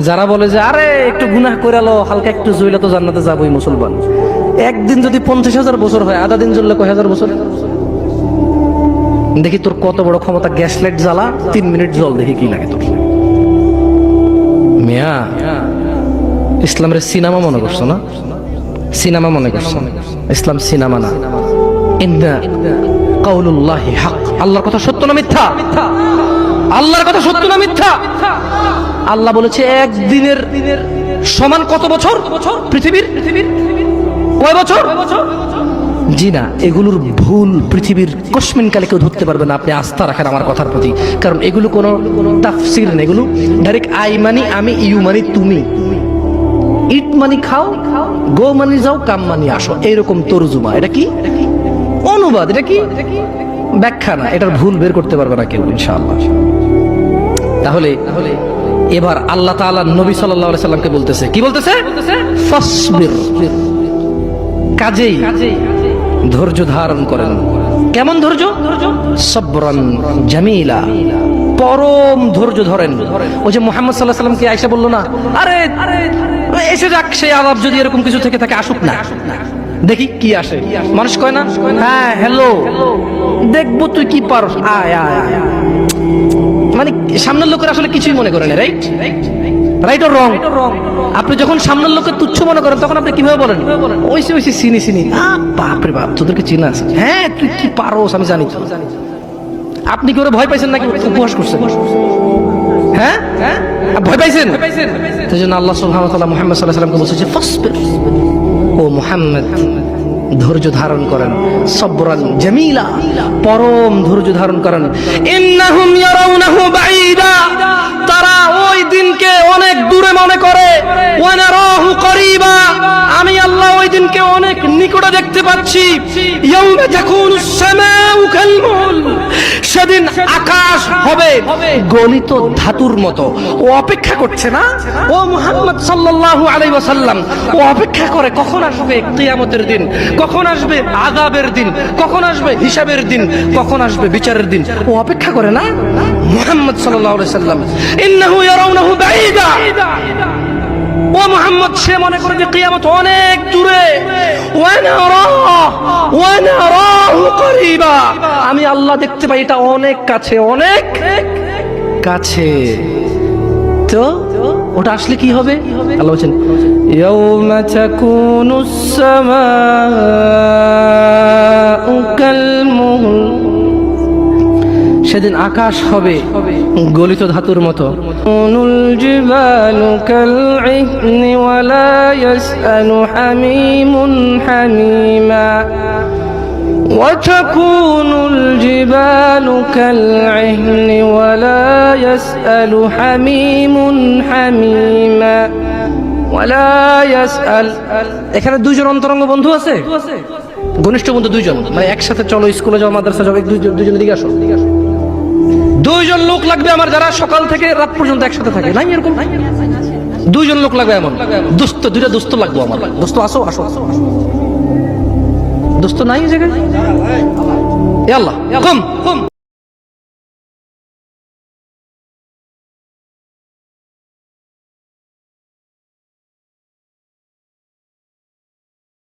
যারা বলে যে আরে একটু গুনাহ করে আলো, হালকা একটু জ্বলে তো জান্নাতে যাবোই মুসলমান। একদিন যদি 50,000 বছর হয়, আধা দিন জ্বললে কয় হাজার বছর? দেখি তোর কত বড় ক্ষমতা, গ্যাস লাইট জ্বালা 3 মিনিট জল, দেখি কি লাগে তোর। মিয়া ইসলামের সিনেমা মনে করছো না? সিনেমা মনে করছো? ইসলাম সিনেমা না। ইন্না কাউলুল্লাহি হক, আল্লাহর কথা সত্য না মিথ্যা? আল্লাহর কথা সত্য না মিথ্যা? আল্লাহ বলেছে একদিনের সমান কত বছর পৃথিবীর? কয় বছর? জি না, এগুলোর ভুল পৃথিবীর কসমিন কালে কেউ ধরতে পারবে না। আপনি আস্থা রাখেন আমার কথার প্রতি, কারণ এগুলো কোনো তাফসীর না, এগুলো ডাইরেক্ট আই মানি আমি, ইউ মানি তুমি, ইট মানি খাও, গো মানি যাও, কাম মানি আসো, এইরকম তরজুমা। এটা কি অনুবাদ, এটা কি ব্যাখ্যা না। এটার ভুল বের করতে পারবে না কেউ ইনশাআল্লাহ। তাহলে এবার আল্লাহ তাআলা নবী সাল্লাল্লাহু আলাইহি সাল্লামকে বলতেছে, কি বলতেছে? ফাসবির, কাজেই ধৈর্য ধারণ করেন। কেমন ধৈর্য? সবরান জামিলা, পরম ধৈর্য ধরেন। ওই যে মুহাম্মদ সাল্লাল্লাহু আলাইহি সাল্লামকে আয়েশা বলল না, আরে এসে যাক সেই আলাপ, যদি এরকম কিছু থেকে থাকে আসুক না, দেখি কি আসে। মানুষ কয় না, হ্যাঁ হ্যালো দেখবো তুই কি পারস, আয় আয় আয়। মানে সামনের লোকের আসলে কিছুই মনে করে না, রাইট? Right or wrong? আপনি যখন সামনের লোককে তুচ্ছ মনে করেন, তখন আপনি কিভাবে বলেন? ওইসে ওইসে চিনি চিনি, বাপরে বাপ তোদেরকে চিনা আছে, হ্যাঁ তুই কি পারোস আমি জানি। আপনি কি ওরা ভয় পাইছেন নাকি উপহাস করছেন? হ্যাঁ ভয় পাইছেন? সেই জন্য আল্লাহ সুবহানাহু ওয়া তাআলা মুহাম্মদ সাল্লাল্লাহু আলাইহি ওয়াসাল্লামকে বলছে ফাসবির, ও মুহাম্মদ ধৈর্য ধারণ করেন, সবরান জামিলা, পরম ধৈর্য ধারণ করেন। ইন্নাহুম ইয়ারাউনাহু বাঈদা, তারা ওই দিনকে অনেক দূরে মনে করে, ওয়া নারাহু করিবা, আমি আল্লাহ ওই দিনকে অনেক নিকটে দেখতে পাচ্ছি। ইয়াউমা তাকুনুস সামাউ কালমুল, সেদিন আকাশ হবে গলিত ধাতুর মতো। ও অপেক্ষা করছে না, ও মুহাম্মদ সাল্লাল্লাহু আলাইহি ওয়াসাল্লাম, ও অপেক্ষা করে কখন আসবে কিয়ামতের দিন, কখন আসবে আযাবের দিন, কখন আসবে হিসাবের দিন, কখন আসবে বিচারের দিন। ও অপেক্ষা করে না মুহাম্মদ সাল্লাল্লাহু আলাইহি ওয়াসাল্লাম। ইন্নাহু ইয়ারাউনাহু বাঈদা, ও মুহাম্মদ সে মনে করে যে কিয়ামত অনেক দূরে। ওয়া নারাহু করিবা, আমি আল্লাহ দেখতে পাই এটা অনেক কাছে, অনেক কাছে। তো ওটা আসলে কি হবে? আল্লাহ বলেন ইয়াউমা তাকুনুস সামাউ কালমুহল, সেদিন আকাশ হবে গলিত ধাতুর মতো। নুল জিবালু কালইহনি ওয়ালা ইয়াসআলু হামিমুন হামিমা, وتكون الجبال كالعهن ولا يسأل حميم حميما ولا يسأل। এখানে দুইজন অন্তরঙ্গ বন্ধু আছে, ঘনিষ্ঠ বন্ধু দুইজন, মানে একসাথে চলো স্কুলে যাও, মাদ্রাসা যাও, দুইজন দিকে আসো। দুইজন লোক লাগবে আমার, যারা সকাল থেকে রাত পর্যন্ত একসাথে থাকে। নাই এরকম? দুইজন লোক লাগবে এমন দোস্ত, দুইটা দোস্ত লাগবে আমার। দোস্ত আসো আসো, দোস্ত নাই জায়গায়? আল্লাহ কম